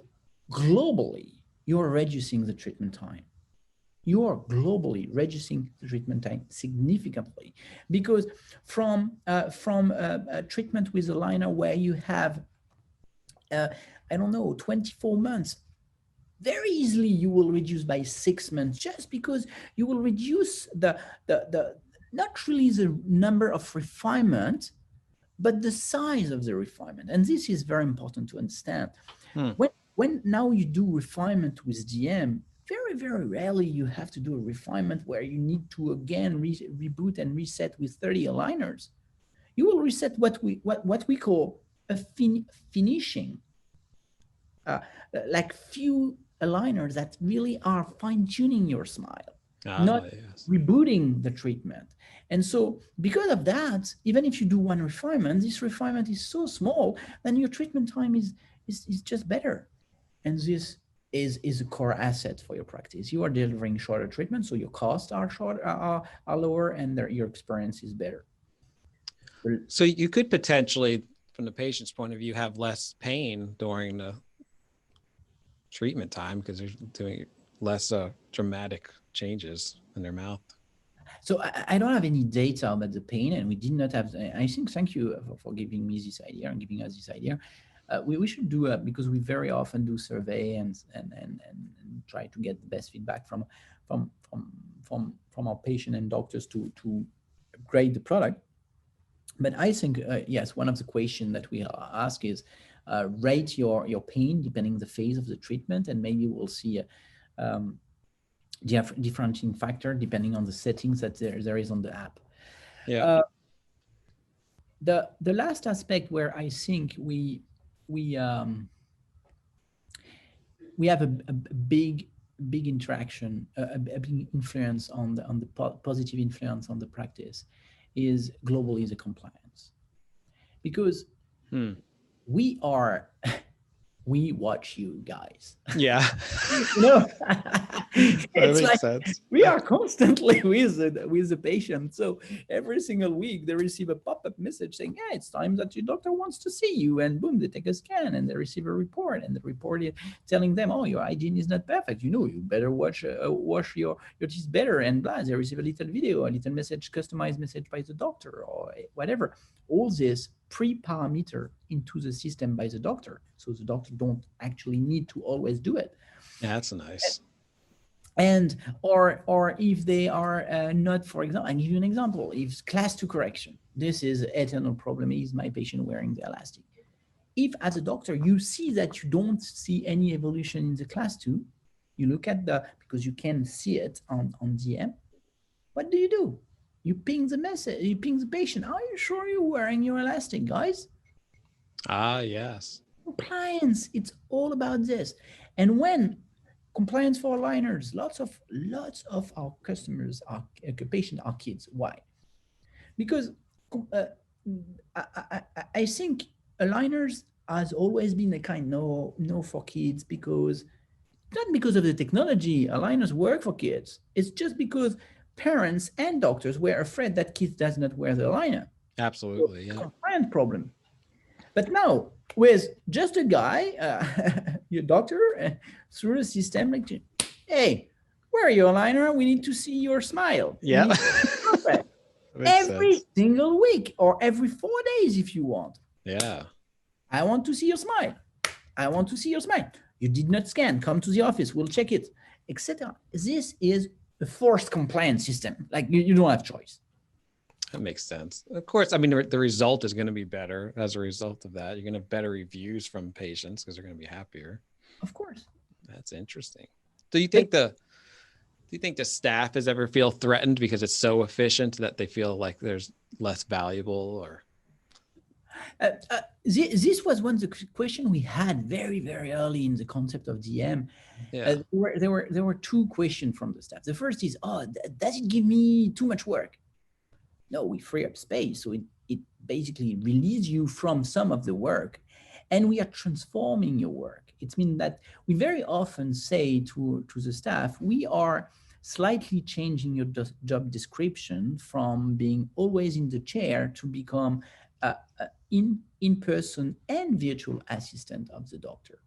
S2: globally, you're reducing the treatment time. You are globally reducing the treatment time significantly, because from a treatment with a liner where you have, 24 months, very easily you will reduce by 6 months, just because you will reduce the not really the number of refinement, but the size of the refinement. And this is very important to understand. When now you do refinement with DM, very, very rarely you have to do a refinement where you need to again reboot and reset with 30 aligners. You will reset what we call a finishing, like few aligners that really are fine-tuning your smile, not rebooting the treatment. And so because of that, even if you do one refinement, this refinement is so small, then your treatment time is just better. And this is a core asset for your practice. You are delivering shorter treatment, so your costs are lower, and your experience is better.
S1: So you could potentially, from the patient's point of view, have less pain during the treatment time because they're doing less dramatic changes in their mouth.
S2: So I don't have any data about the pain, and we did not have. I think, thank you for giving me this idea and giving us this idea. We should do because we very often do survey and try to get the best feedback from our patient and doctors to upgrade the product. But I think yes, one of the questions that we ask is rate your pain depending on the phase of the treatment, and maybe we'll see differentiating factor depending on the settings that there is on the app.
S1: Yeah.
S2: The last aspect where I think we we have a big interaction, a big influence on the positive influence on the practice is globally the compliance, because we are we watch you guys.
S1: Yeah.
S2: No,
S1: That
S2: it's
S1: makes
S2: like
S1: sense.
S2: we are constantly with the patient. So every single week they receive a pop-up message saying, "Yeah, it's time that your doctor wants to see you," and boom, they take a scan and they receive a report, and the report is telling them, "Oh, your hygiene is not perfect. You better wash your teeth better," and blah. They receive a little video, a little message, customized message by the doctor or whatever. All this pre-parameter into the system by the doctor, so the doctor don't actually need to always do it.
S1: Yeah, that's nice.
S2: And or if they are not, for example, I give you an example. If class 2 correction, this is an eternal problem, is my patient wearing the elastic. If as a doctor you see that you don't see any evolution in the class 2, you look at because you can see it on DM, what do? You ping the message, you ping the patient, are you sure you're wearing your elastic, guys?
S1: Ah, yes.
S2: Compliance, it's all about this. And when compliance for aligners, lots of our customers are patient are kids. Why? Because I think aligners has always been a kind no for kids, because not because of the technology. Aligners work for kids. It's just because parents and doctors were afraid that kids does not wear the aligner.
S1: Absolutely.
S2: So,
S1: Yeah.
S2: compliance problem. But now, with just a guy, your doctor, through the system, like, hey, where are your aligner? We need to see your smile.
S1: Yeah.
S2: Perfect.
S1: Makes
S2: Every
S1: sense.
S2: single week or every 4 days if you want.
S1: Yeah.
S2: I want to see your smile. I want to see your smile. You did not scan. Come to the office. We'll check it, etc. This is a forced compliance system. Like you don't have choice.
S1: That makes sense. Of course, I mean, the result is going to be better as a result of that. You're going to have better reviews from patients because they're going to be happier.
S2: Of course.
S1: That's interesting. Do you think the staff has ever feel threatened because it's so efficient that they feel like there's less valuable, or?
S2: This was one of the question we had very, very early in the concept of DM.
S1: Yeah.
S2: There were two questions from the staff. The first is, does it give me too much work? No, we free up space. So it basically relieves you from some of the work, and we are transforming your work. It means that we very often say to the staff, we are slightly changing your job description from being always in the chair to become in person and virtual assistant of the doctor.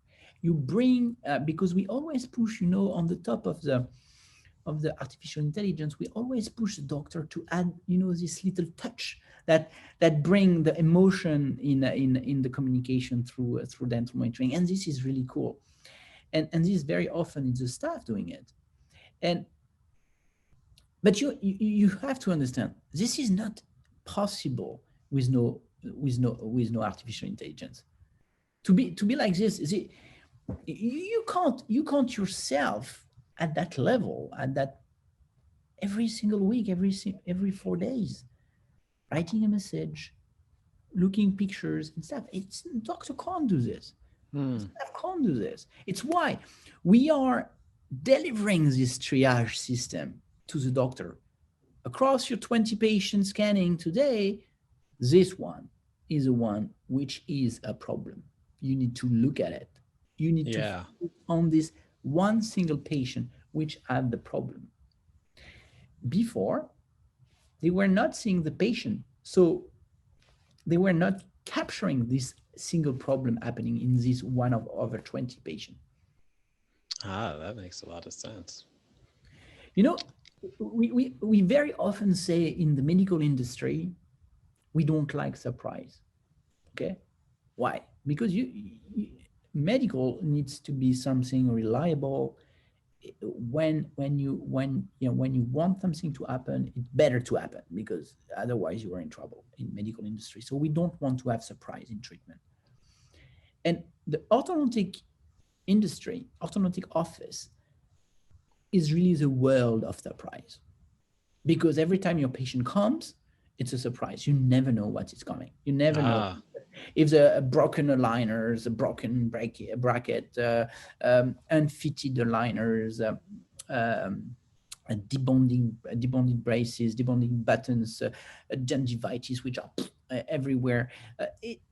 S2: You bring, because we always push, on the top of the artificial intelligence, we always push the doctor to add, this little touch that bring the emotion in the communication through dental monitoring. And this is really cool. And this is very often it's the staff doing it. But you have to understand, this is not possible with no artificial intelligence. To be like this, you can't yourself at that level, at that every single week, every 4 days, writing a message, looking pictures and stuff. It's doctor can't do this. Staff can't do this. It's why we are delivering this triage system to the doctor. Across your 20 patient scanning today, this one is the one which is a problem. You need to look at it. You need to focus on this one single patient which had the problem. Before, they were not seeing the patient, so they were not capturing this single problem happening in this one of over 20 patients.
S1: That makes a lot of sense.
S2: We very often say in the medical industry, we don't like surprise. Okay, why? Because medical needs to be something reliable. When you want something to happen, it's better to happen, because otherwise you are in trouble in medical industry. So we don't want to have surprise in treatment. And the orthodontic industry, orthodontic office, is really the world of surprise, because every time your patient comes, it's a surprise. You never know what is coming. You never know. if the broken aligners, a broken bracket, unfitted aligners, debonding braces, debonding buttons, gingivitis, which are everywhere.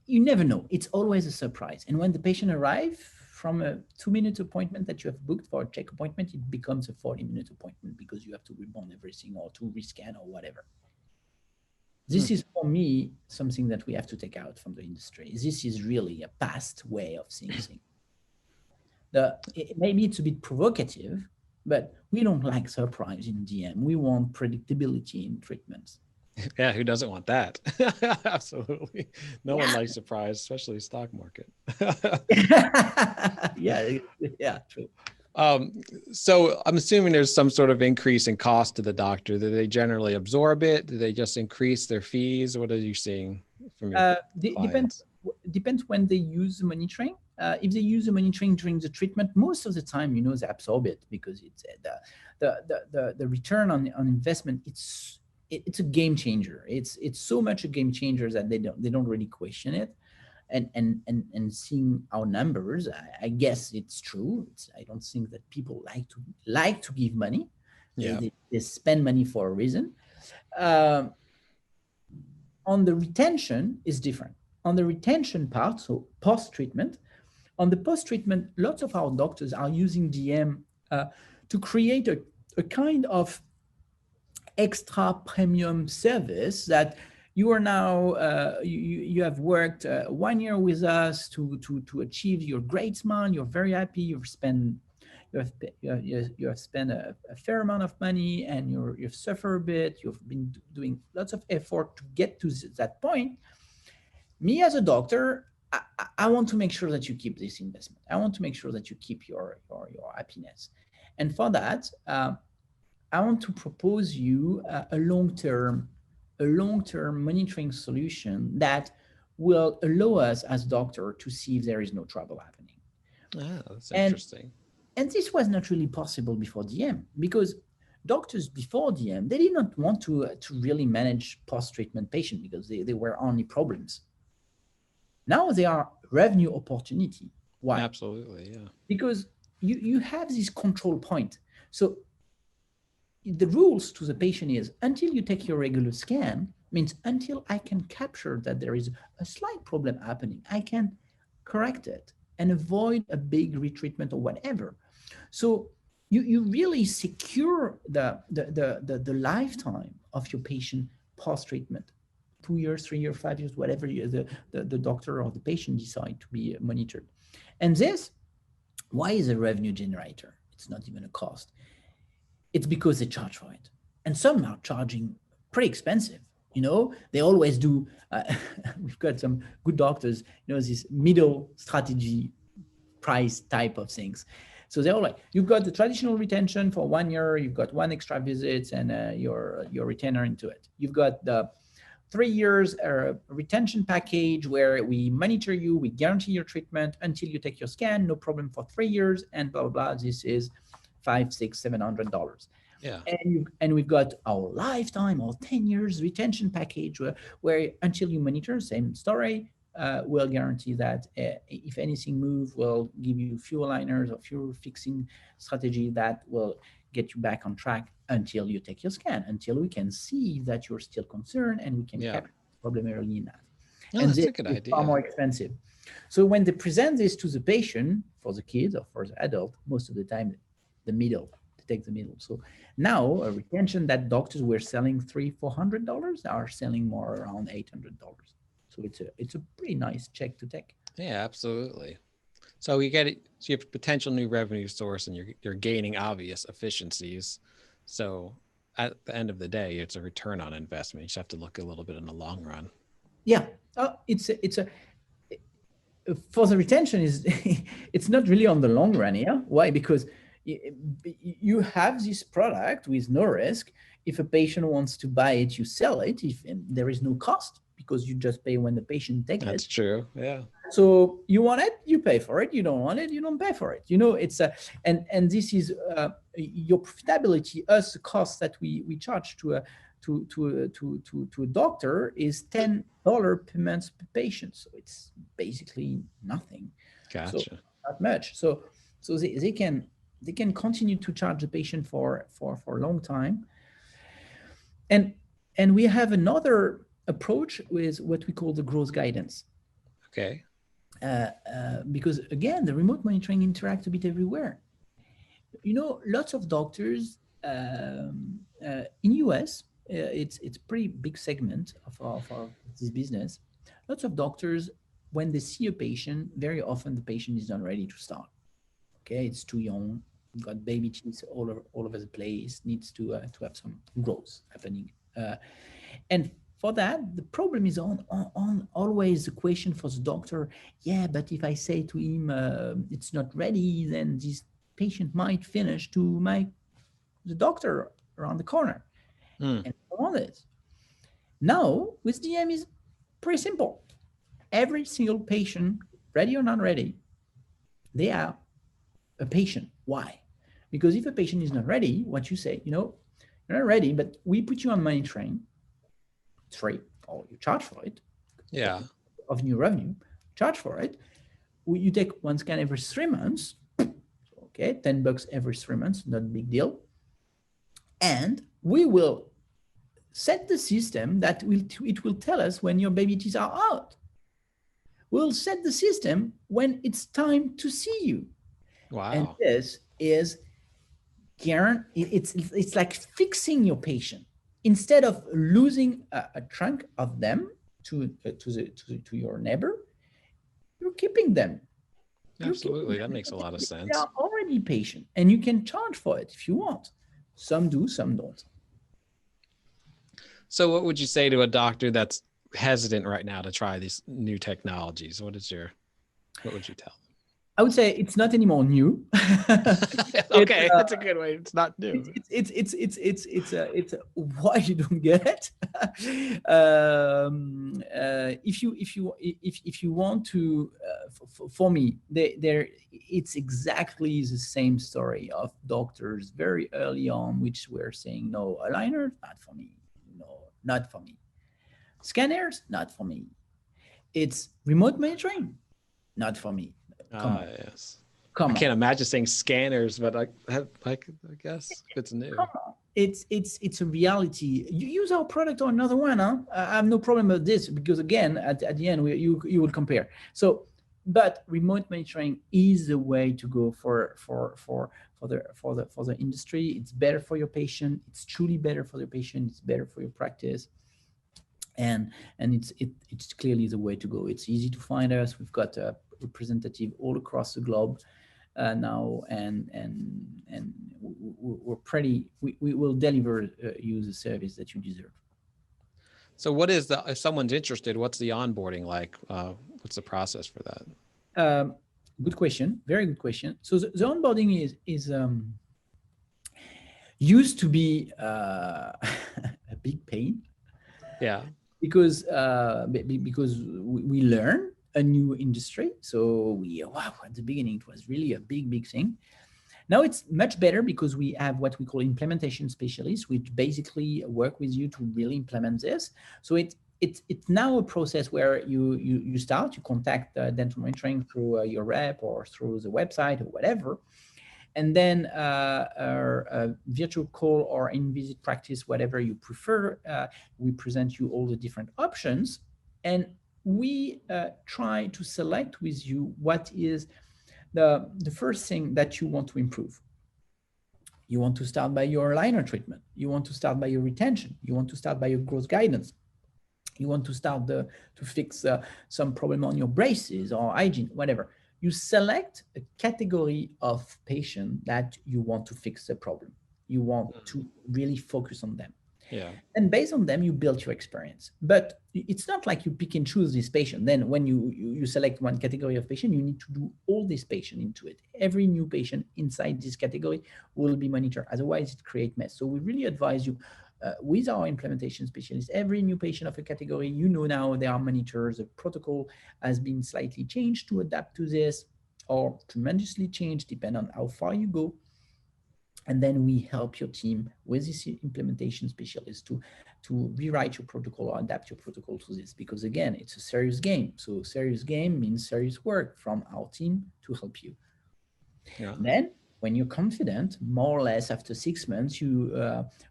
S2: You never know. It's always a surprise. And when the patient arrives from a 2-minute appointment that you have booked for a check appointment, it becomes a 40-minute appointment because you have to rebond everything or to rescan or whatever. This is, for me, something that we have to take out from the industry. This is really a past way of seeing things. Maybe it's a bit provocative, but we don't like surprise in DM. We want predictability in treatments.
S1: Yeah, who doesn't want that? Absolutely. No one likes surprise, especially stock market.
S2: Yeah, true.
S1: So I'm assuming there's some sort of increase in cost to the doctor. Do they generally absorb it? Do they just increase their fees? What are you seeing from your clients?
S2: Depends when they use the monitoring. If they use the monitoring during the treatment, most of the time, they absorb it because it's the return on investment. It's a game changer. It's so much a game changer that they don't really question it. And seeing our numbers, I guess it's true. I don't think that people like to give money.
S1: Yeah.
S2: They spend money for a reason. On the retention is different. On the retention part, so post-treatment, on the post-treatment, lots of our doctors are using DM to create a kind of extra premium service that you are now, you have worked 1 year with us to achieve your great smile. You're very happy. You have spent a fair amount of money, and you've suffered a bit. You've been doing lots of effort to get to that point. Me as a doctor, I want to make sure that you keep this investment. I want to make sure that you keep your happiness. And for that, I want to propose you a long-term monitoring solution that will allow us as doctor to see if there is no trouble happening.
S1: Oh, that's interesting.
S2: And this was not really possible before DM, because doctors before DM, they did not want to really manage post-treatment patients because they were only problems. Now they are revenue opportunity. Why?
S1: Absolutely, yeah.
S2: Because you have this control point. So the rules to the patient is, until you take your regular scan, means until I can capture that there is a slight problem happening, I can correct it and avoid a big retreatment or whatever. So you really secure the lifetime of your patient post-treatment. 2 years, 3 years, 5 years, whatever the doctor or the patient decide to be monitored. And this, why is a revenue generator? It's not even a cost. It's because they charge for it. And some are charging pretty expensive. They always do. We've got some good doctors, this middle strategy price type of things. So they're all like, you've got the traditional retention for 1 year, you've got 1 extra visit and your retainer into it. You've got the 3 years retention package where we monitor you, we guarantee your treatment until you take your scan, no problem for 3 years, and blah, blah, blah. This is $500, $600, $700.
S1: Yeah.
S2: And we've got our lifetime or 10 years retention package where until you monitor, same story, we'll guarantee that if anything moves, we'll give you few aligners or few fixing strategy that will get you back on track until you take your scan, until we can see that you're still concerned and we can capture the problem early enough.
S1: Oh,
S2: and
S1: that's
S2: this
S1: a good
S2: is
S1: idea.
S2: far more expensive. So when they present this to the patient, for the kids or for the adult, most of the time, they take the middle. So now a retention that doctors were selling $300-$400 are selling more around $800. So it's a pretty nice check to take.
S1: Yeah, absolutely. So you get it. So you have a potential new revenue source, and you're gaining obvious efficiencies. So at the end of the day, it's a return on investment. You just have to look a little bit in the long run.
S2: Yeah, for the retention is it's not really on the long run. Yeah, why? Because you have this product with no risk. If a patient wants to buy it, you sell it. If there is no cost, because you just pay when the patient takes it.
S1: That's true. Yeah.
S2: So you want it, you pay for it. You don't want it, you don't pay for it. It's and this is your profitability, us the cost that we charge to to a doctor is $10 per month per patient. So it's basically nothing. So
S1: Gotcha.
S2: not much. So they can continue to charge the patient for a long time. And we have another approach with what we call the growth guidance.
S1: Okay.
S2: Because again, the remote monitoring interacts a bit everywhere. Lots of doctors in US, it's a pretty big segment of this business. Lots of doctors, when they see a patient, very often the patient is not ready to start. Okay, it's too young, got baby teeth all over the place, needs to have some growth happening. And for that, the problem is on always the question for the doctor. Yeah, but if I say to him it's not ready, then this patient might finish to the doctor around the corner. And all this. Now with DM is pretty simple. Every single patient, ready or not ready, they are a patient. Why? Because if a patient is not ready, what you say, you're not ready, but we put you on monitoring. It's free, or you charge for it.
S1: Yeah.
S2: Of new revenue, charge for it. You take one scan every 3 months. Okay, $10 every 3 months, not a big deal. And we will set the system that it will tell us when your baby teeth are out. We'll set the system when it's time to see you.
S1: Wow.
S2: And this is it's like fixing your patient. Instead of losing a chunk of them to your neighbor, you're keeping them.
S1: Absolutely, that makes a lot of sense.
S2: They are already patient, and you can charge for it if you want. Some do, some don't.
S1: So what would you say to a doctor that's hesitant right now to try these new technologies? What would you tell them?
S2: I would say it's not anymore new.
S1: Okay, that's a good way. It's not new.
S2: It's why you don't get it. If you want to, for me, it's exactly the same story of doctors very early on, which were saying no, aligners not for me, no, not for me. Scanners not for me. It's remote monitoring not for me. Come on.
S1: Yes.
S2: Come
S1: I
S2: on.
S1: can't imagine saying scanners, but I guess it's new.
S2: Come on. It's a reality. You use our product or another one, huh? I have no problem with this because again, at the end, you would compare. So, but remote monitoring is the way to go for the industry. It's better for your patient. It's truly better for your patient. It's better for your practice. And it's clearly the way to go. It's easy to find us. We've got a representative all across the globe now, and we're pretty. We will deliver you the service that you deserve.
S1: So, if someone's interested? What's the onboarding like? What's the process for
S2: that? Good question. Very good question. So the onboarding is used to be a big pain.
S1: Yeah.
S2: Because we learn a new industry. So at the beginning it was really a big thing. Now it's much better because we have what we call implementation specialists, which basically work with you to really implement this. So it's now a process where you contact dental monitoring through your rep or through the website or whatever. And then a virtual call or in-visit practice, whatever you prefer, we present you all the different options. And we try to select with you what is the first thing that you want to improve. You want to start by your aligner treatment. You want to start by your retention. You want to start by your growth guidance. You want to start to fix some problem on your braces or hygiene, whatever. You select a category of patient that you want to fix the problem. You want to really focus on them.
S1: Yeah.
S2: And based on them, you build your experience. But it's not like you pick and choose this patient. Then when you select one category of patient, you need to do all this patient into it. Every new patient inside this category will be monitored. Otherwise, it creates mess. So we really advise you with our implementation specialists, every new patient of a category, now there are monitors. The protocol has been slightly changed to adapt to this or tremendously changed, depending on how far you go. And then we help your team with this implementation specialist to rewrite your protocol or adapt your protocol to this, because again, it's a serious game. So serious game means serious work from our team to help you.
S1: Yeah.
S2: Then when you're confident, more or less after 6 months,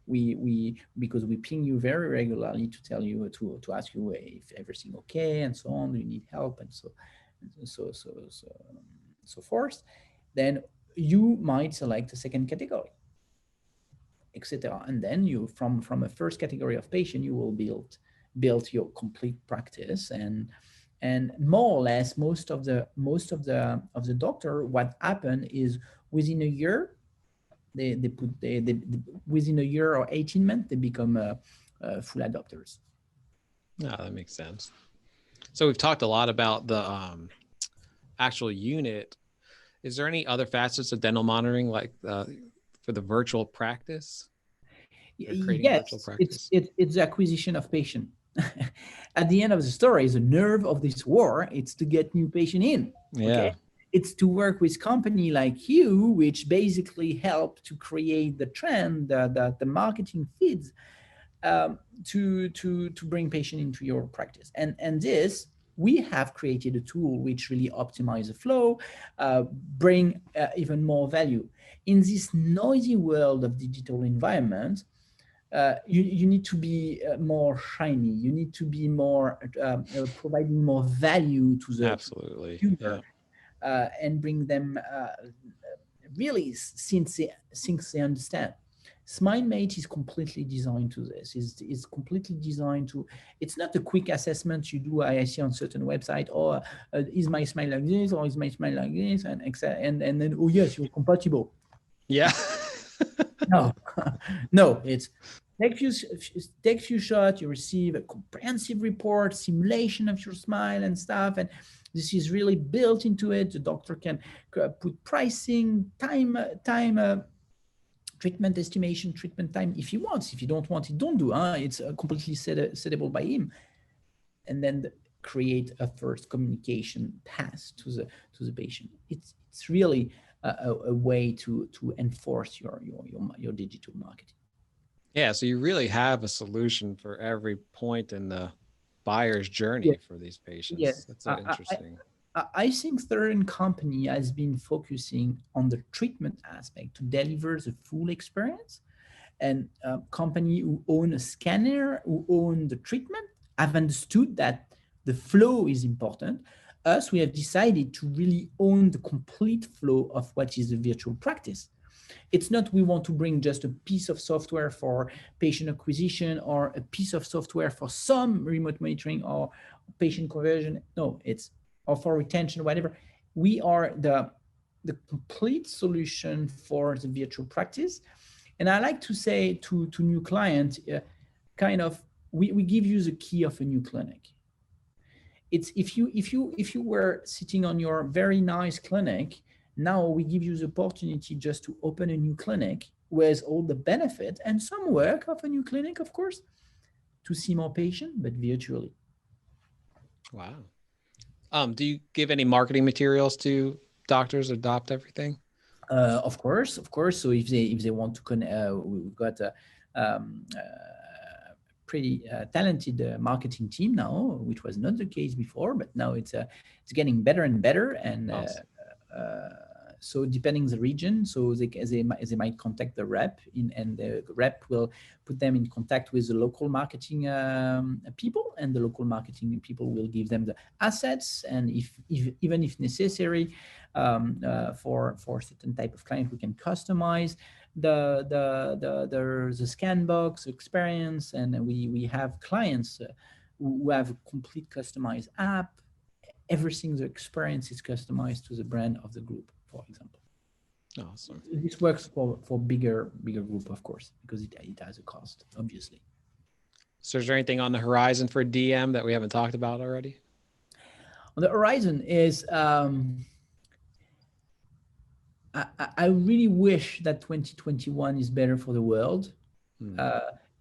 S2: we because we ping you very regularly to tell you, to ask you if everything okay and so on, you need help and so so so so forth. Then you might select a second category, etc. And then you, from a first category of patient, you will build your complete practice. And more or less, most of the doctor, what happened is within a year, within a year or 18 months, they become full adopters.
S1: No, that makes sense. So we've talked a lot about the actual unit. Is there any other facets of dental monitoring, like for the virtual practice? Or creating a virtual
S2: Yes,
S1: practice?
S2: it's the acquisition of patient. At the end of the story, the nerve of this war, it's to get new patient in.
S1: Yeah.
S2: Okay, it's to work with company like you, which basically help to create the trend, the marketing feeds, to bring patient into your practice. And this, we have created a tool which really optimize the flow, bring even more value in this noisy world of digital environment. You need to be more shiny. You need to be more providing more value to the
S1: Absolutely. Yeah.
S2: consumer, and bring them really, since they understand. SmileMate is completely designed to this. Is completely designed to. It's not a quick assessment you do. I see on certain website, or is my smile like this, or is my smile like this, and then, oh yes, you're compatible.
S1: Yeah.
S2: No, no, it's take few shots, you receive a comprehensive report, simulation of your smile and stuff, and this is really built into it. The doctor can put pricing, time treatment estimation, treatment time if he wants. If you don't want it, don't do. It's completely settable by him, and then create a first communication path to the patient. It's really a way to enforce your digital marketing.
S1: Yeah. So you really have a solution for every point in the buyer's
S2: Yeah,
S1: journey for these patients.
S2: yes.
S1: That's so interesting.
S2: I think certain company has been focusing on the treatment aspect to deliver the full experience, and company who own a scanner, who own the treatment, have understood that the flow is important. Us, we have decided to really own the complete flow of what is the virtual practice. It's not we want to bring just a piece of software for patient acquisition or a piece of software for some remote monitoring or patient conversion. No, it's, or for retention, whatever. We are the complete solution for the virtual practice. And I like to say to new clients, kind of, we give you the key of a new clinic. It's if you were sitting on your very nice clinic, now we give you the opportunity just to open a new clinic with all the benefit and some work of a new clinic, of course, to see more patients, but virtually.
S1: Wow. Do you give any marketing materials to doctors adopt everything?
S2: Of course, of course. So if they want to we've got pretty talented marketing team now, which was not the case before, but now it's getting better and better. And
S1: Awesome.
S2: so depending the region, so they might contact the rep and the rep will put them in contact with the local marketing people, and the local marketing people will give them the assets, and if even if necessary, for certain type of client, we can customize the scan box experience, and we have clients who have a complete customized app. Everything, the experience is customized to the brand of the group, for example.
S1: Awesome.
S2: This works for bigger group, of course, because it has a cost, obviously.
S1: So is there anything on the horizon for DM that we haven't talked about already?
S2: On the horizon is I really wish that 2021 is better for the world,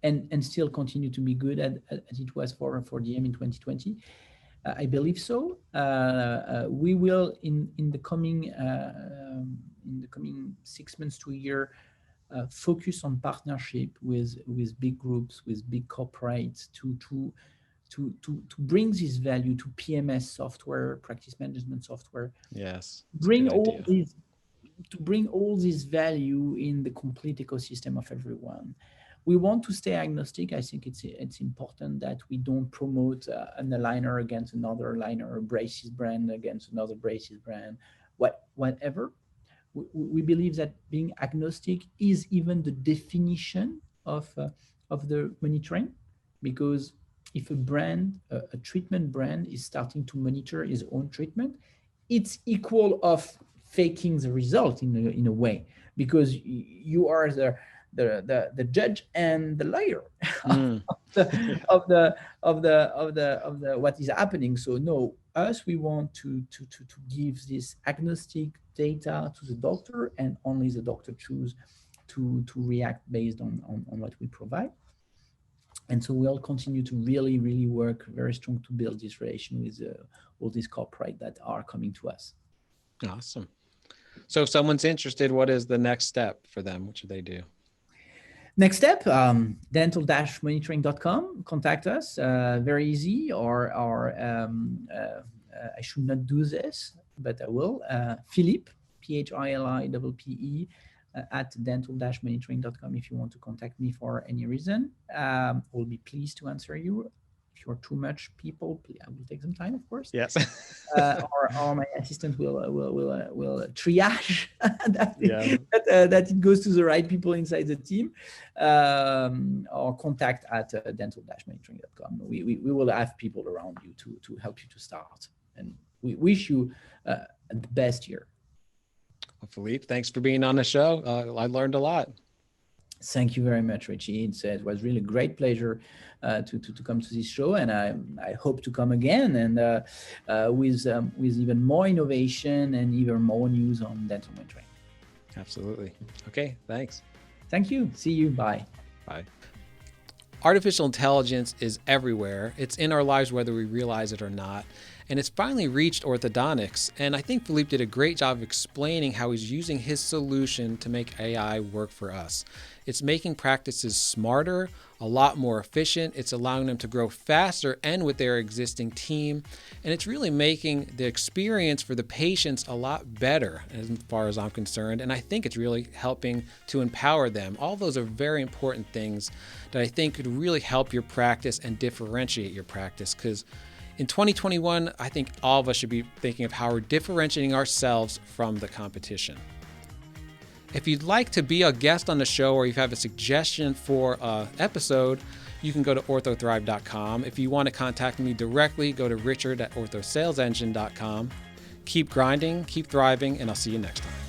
S2: and still continue to be good as it was for DM in 2020. I believe so. We will in the coming 6 months to a year focus on partnership with big groups, with big corporates to bring this value to PMS software, practice management software.
S1: Yes,
S2: Bring all these to bring all this value in the complete ecosystem of everyone. We want to stay agnostic. I think it's important that we don't promote an aligner against another aligner, a braces brand against another braces brand, whatever. We believe that being agnostic is even the definition of the monitoring, because if a treatment brand is starting to monitor its own treatment, it's equal of faking the result in a way, because you are the judge and the lawyer of the what is happening. So no, we want to give this agnostic data to the doctor, and only the doctor choose to react based on what we provide. And so we'll continue to really work very strong to build this relation with all these corporate that are coming to us.
S1: Awesome. So if someone's interested, what is the next step for them? What should they do?
S2: Next step, dental-monitoring.com. Contact us, very easy. Or I should not do this, but I will. Philippe, Philippe, at dental-monitoring.com if you want to contact me for any reason. We'll be pleased to answer you. If you're too much people, I will take some time, of course.
S1: Yes.
S2: or my assistant will triage that it goes to the right people inside the team, or contact at dental-monitoring.com. We will have people around you to help you to start. And we wish you the best year.
S1: Well, Philippe, thanks for being on the show. I learned a lot.
S2: Thank you very much, Richie. It was really a great pleasure to come to this show, and I hope to come again, and with even more innovation and even more news on dental monitoring.
S1: Absolutely. Okay, thanks.
S2: Thank you. See you. Bye.
S1: Bye. Artificial intelligence is everywhere. It's in our lives whether we realize it or not. And it's finally reached orthodontics. And I think Philippe did a great job of explaining how he's using his solution to make AI work for us. It's making practices smarter, a lot more efficient. It's allowing them to grow faster and with their existing team. And it's really making the experience for the patients a lot better as far as I'm concerned. And I think it's really helping to empower them. All those are very important things that I think could really help your practice and differentiate your practice, because in 2021, I think all of us should be thinking of how we're differentiating ourselves from the competition. If you'd like to be a guest on the show, or you have a suggestion for an episode, you can go to orthothrive.com. If you want to contact me directly, go to richard@orthosalesengine.com. Keep grinding, keep thriving, and I'll see you next time.